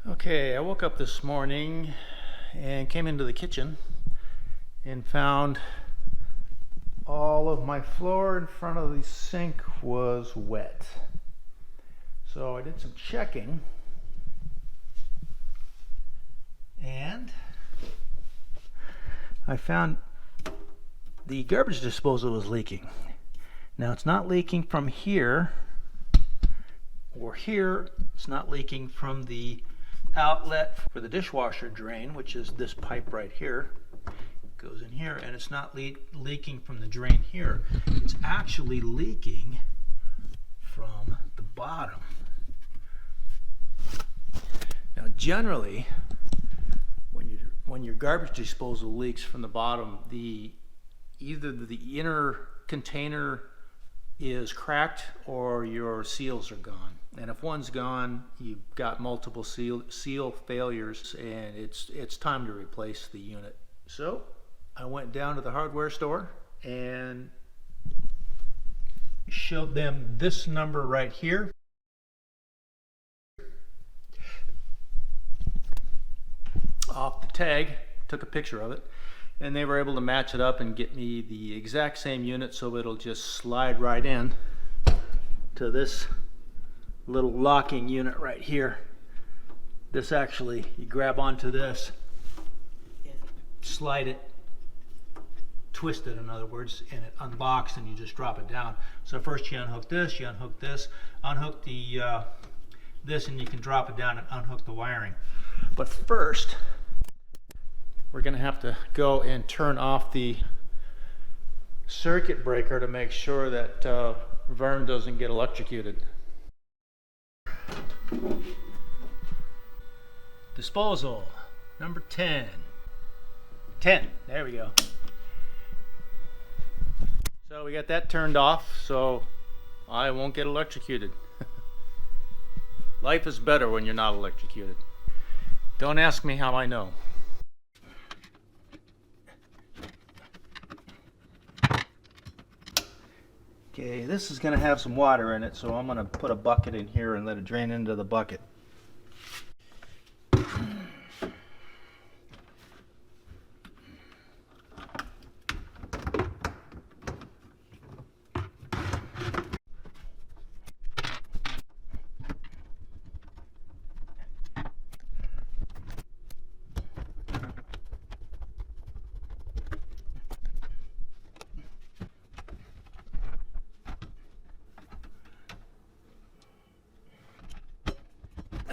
Okay, I woke up this morning and came into the kitchen and found all of my floor in front of the sink was wet. So I did some checking and I found the garbage disposal was leaking. Now it's not leaking from here or here. It's not leaking from the outlet for the dishwasher drain, which is this pipe right here. It goes in here, and it's not leaking from the drain here. It's actually leaking from the bottom. Now generally, when your garbage disposal leaks from the bottom, either the inner container is cracked or your seals are gone. And if one's gone, you've got multiple seal failures, and it's time to replace the unit. So I went down to the hardware store and showed them this number right here. Off the tag, took a picture of it, and they were able to match it up and get me the exact same unit, so it'll just slide right in to this little locking unit right here. This actually, you grab onto this and slide it, twist it in other words, and it unlocks and you just drop it down. So first you unhook this, you unhook this, unhook the this, and you can drop it down and unhook the wiring. But first we're going to have to go and turn off the circuit breaker to make sure that Vern doesn't get electrocuted. Disposal number 10. There we go. So we got that turned off so I won't get electrocuted. Life is better when you're not electrocuted. Don't ask me how I know. Okay, this is going to have some water in it, so I'm going to put a bucket in here and let it drain into the bucket.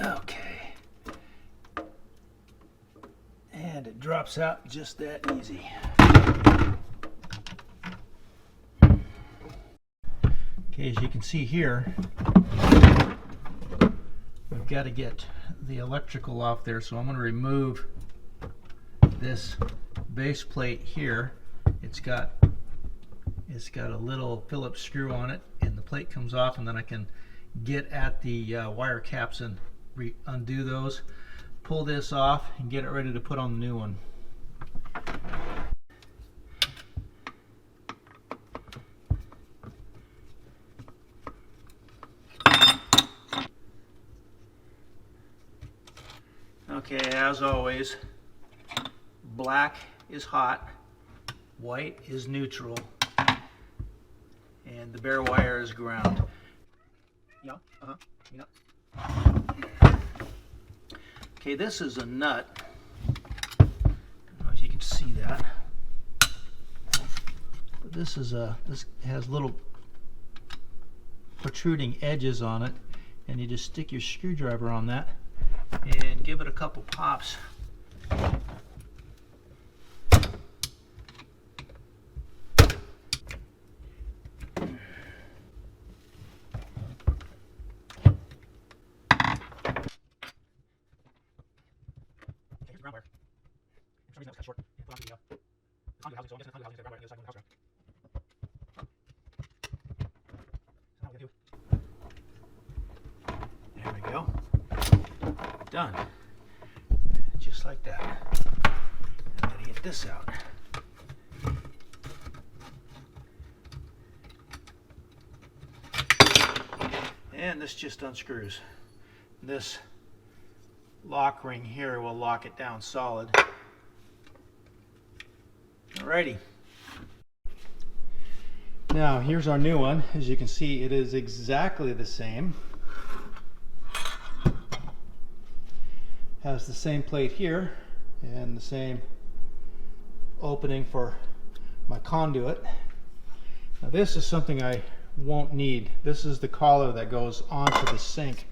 Okay, and it drops out just that easy. Okay, as you can see here, we've got to get the electrical off there, so I'm going to remove this base plate here. It's got a little Phillips screw on it, and the plate comes off, and then I can get at the wire caps and undo those, pull this off, and get it ready to put on the new one. Okay, as always, black is hot, white is neutral, and the bare wire is ground. Yeah, yeah. Okay, this is a nut. I don't know if you can see that. But this has little protruding edges on it, and you just stick your screwdriver on that and give it a couple pops. There we go. Done. Just like that. I'm going to get this out. And this just unscrews. This lock ring here will lock it down solid. Alrighty. Now here's our new one. As you can see, it is exactly the same. Has the same plate here and the same opening for my conduit. Now this is something I won't need. This is the collar that goes onto the sink.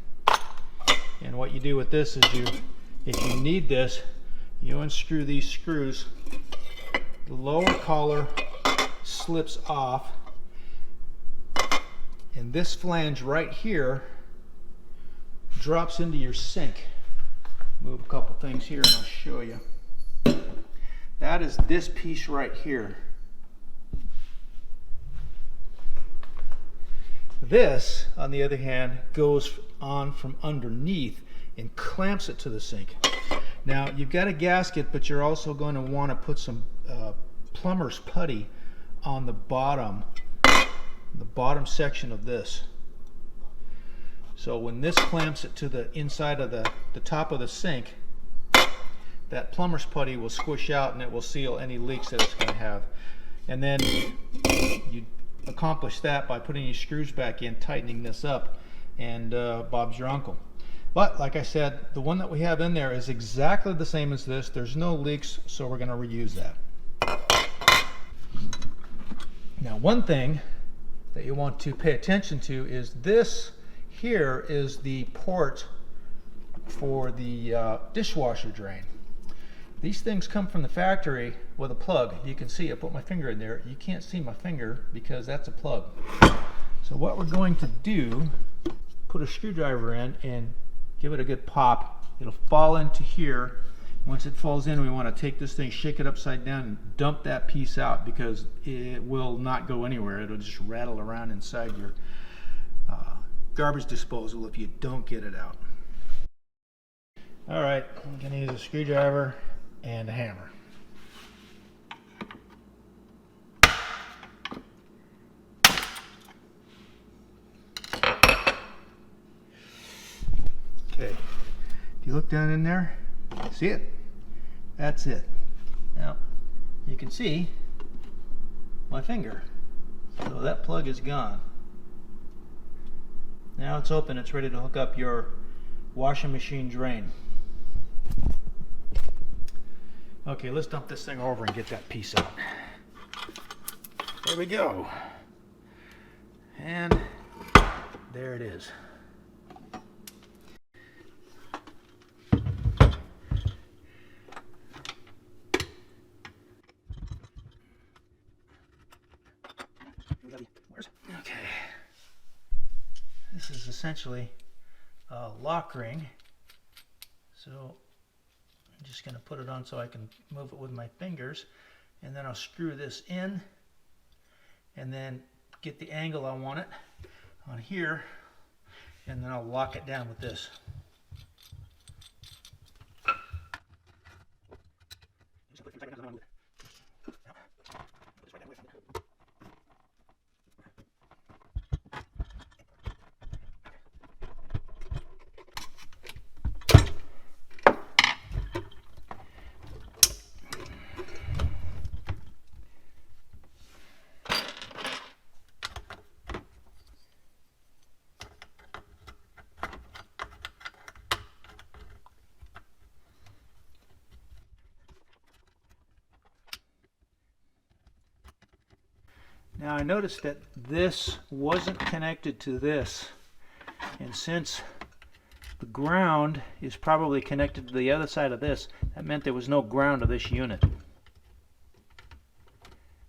And what you do with this is if you need this, you unscrew these screws. The lower collar slips off, and this flange right here drops into your sink. Move a couple things here and I'll show you. That is this piece right here. This, on the other hand, goes on from underneath and clamps it to the sink. Now, you've got a gasket, but you're also going to want to put some plumber's putty on the bottom section of this. So when this clamps it to the inside of the top of the sink, that plumber's putty will squish out and it will seal any leaks that it's going to have. And then you accomplish that by putting your screws back in, tightening this up, and Bob's your uncle. But like I said, the one that we have in there is exactly the same as this. There's no leaks, so we're going to reuse that. Now, one thing that you want to pay attention to is this here is the port for the dishwasher drain. These things come from the factory with a plug. You can see I put my finger in there. You can't see my finger because that's a plug. So what we're going to do, put a screwdriver in and give it a good pop. It'll fall into here. Once it falls in, we want to take this thing, shake it upside down, and dump that piece out because it will not go anywhere. It'll just rattle around inside your garbage disposal if you don't get it out. All right, I'm going to use a screwdriver and a hammer. Okay, if you look down in there, see it? That's it. Now, you can see my finger. So that plug is gone. Now it's open, it's ready to hook up your washing machine drain. Okay, let's dump this thing over and get that piece out. There we go. And there it is. Okay. This is essentially a lock ring. So I'm just going to put it on so I can move it with my fingers, and then I'll screw this in and then get the angle I want it on here, and then I'll lock it down with this. Now I noticed that this wasn't connected to this, and since the ground is probably connected to the other side of this, that meant there was no ground of this unit.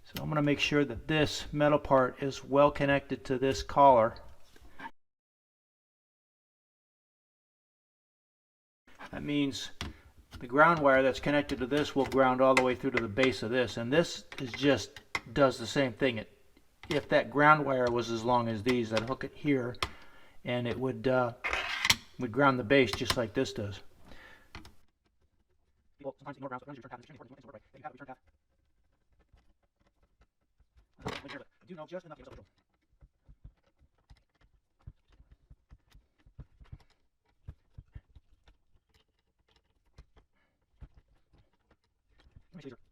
So I'm going to make sure that this metal part is well connected to this collar. That means the ground wire that's connected to this will ground all the way through to the base of this, and this is just does the same thing. If that ground wire was as long as these, I'd hook it here and it would ground the base just like this does.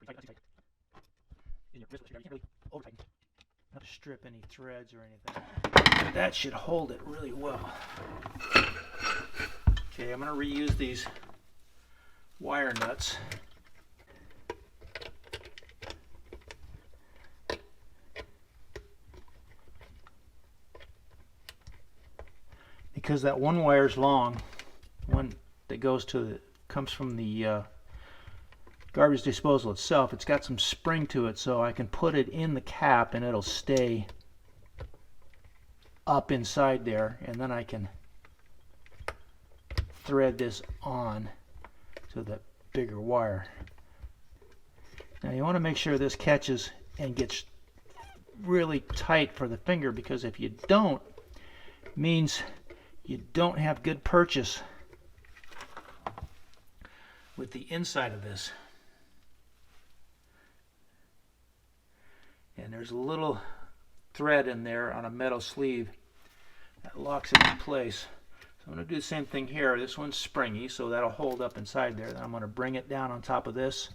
Not to strip any threads or anything. That should hold it really well. Okay, I'm going to reuse these wire nuts. Because that one wire is long, one that comes from the garbage disposal itself, it's got some spring to it, so I can put it in the cap and it'll stay up inside there, and then I can thread this on to the bigger wire. Now you want to make sure this catches and gets really tight for the finger, because if you don't, it means you don't have good purchase with the inside of this. And there's a little thread in there on a metal sleeve that locks it in place. So I'm going to do the same thing here. This one's springy, so that'll hold up inside there. Then I'm going to bring it down on top of this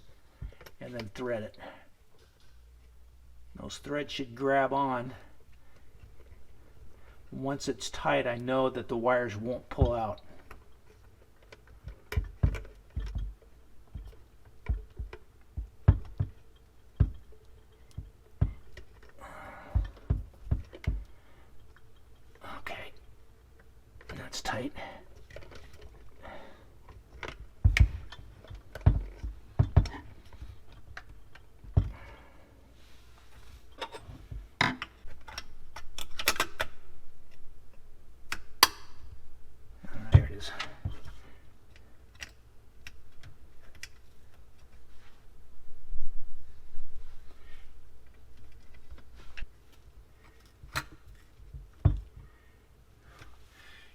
and then thread it. Those threads should grab on. Once it's tight, I know that the wires won't pull out. Okay, that's tight. There it is.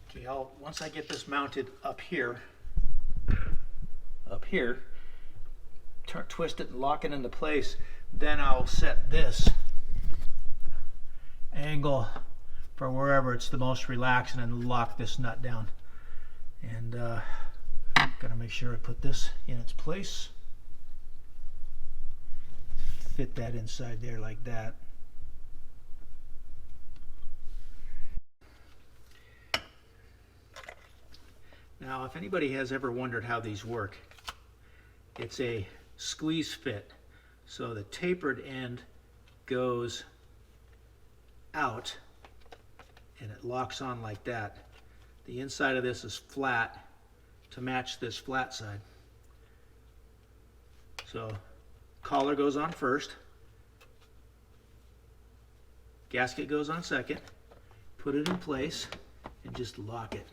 Okay, once I get this mounted up here, twist it and lock it into place, then I'll set this angle for wherever it's the most relaxed and then lock this nut down. And gotta make sure I put this in its place. Fit that inside there like that. Now, if anybody has ever wondered how these work, it's a squeeze fit. So the tapered end goes out and it locks on like that. The inside of this is flat to match this flat side. So collar goes on first, gasket goes on second, put it in place and just lock it.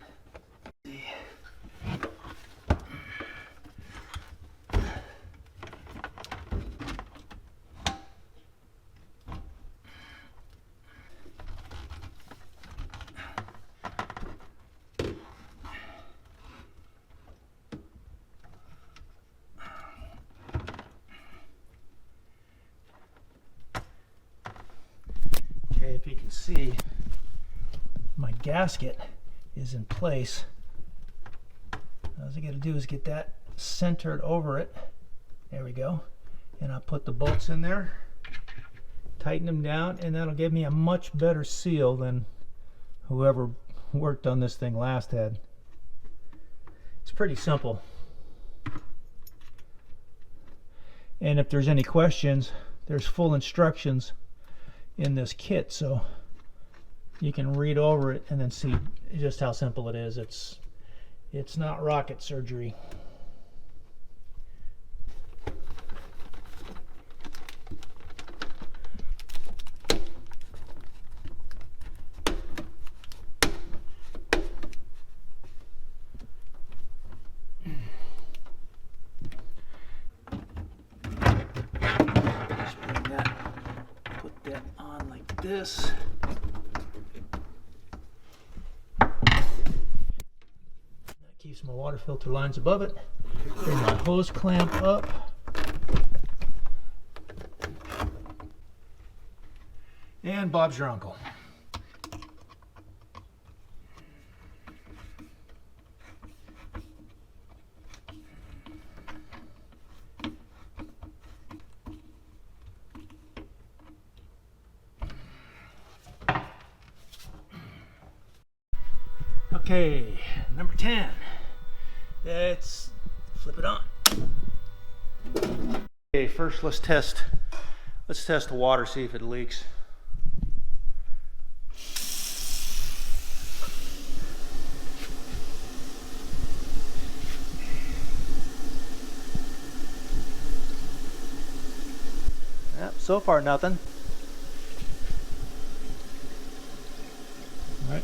Okay, if you can see, my gasket is in place. All I got to do is get that centered over it. There we go. And I'll put the bolts in there, tighten them down, and that'll give me a much better seal than whoever worked on this thing last had. It's pretty simple. And if there's any questions, there's full instructions in this kit, so you can read over it and then see just how simple it is. It's not rocket surgery. This. That keeps my water filter lines above it. Bring my hose clamp up. And Bob's your uncle. Okay, number 10. Let's flip it on. Okay, first let's test the water, see if it leaks. Yep, so far nothing. All right,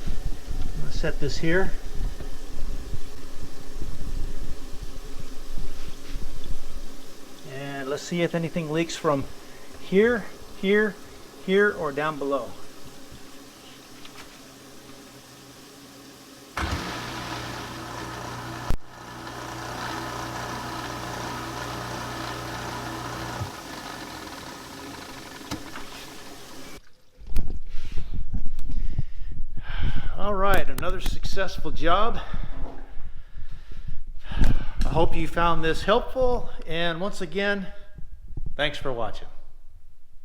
I'm gonna set this here. And let's see if anything leaks from here, here, here, or down below. All right, another successful job. I hope you found this helpful, and once again, thanks for watching.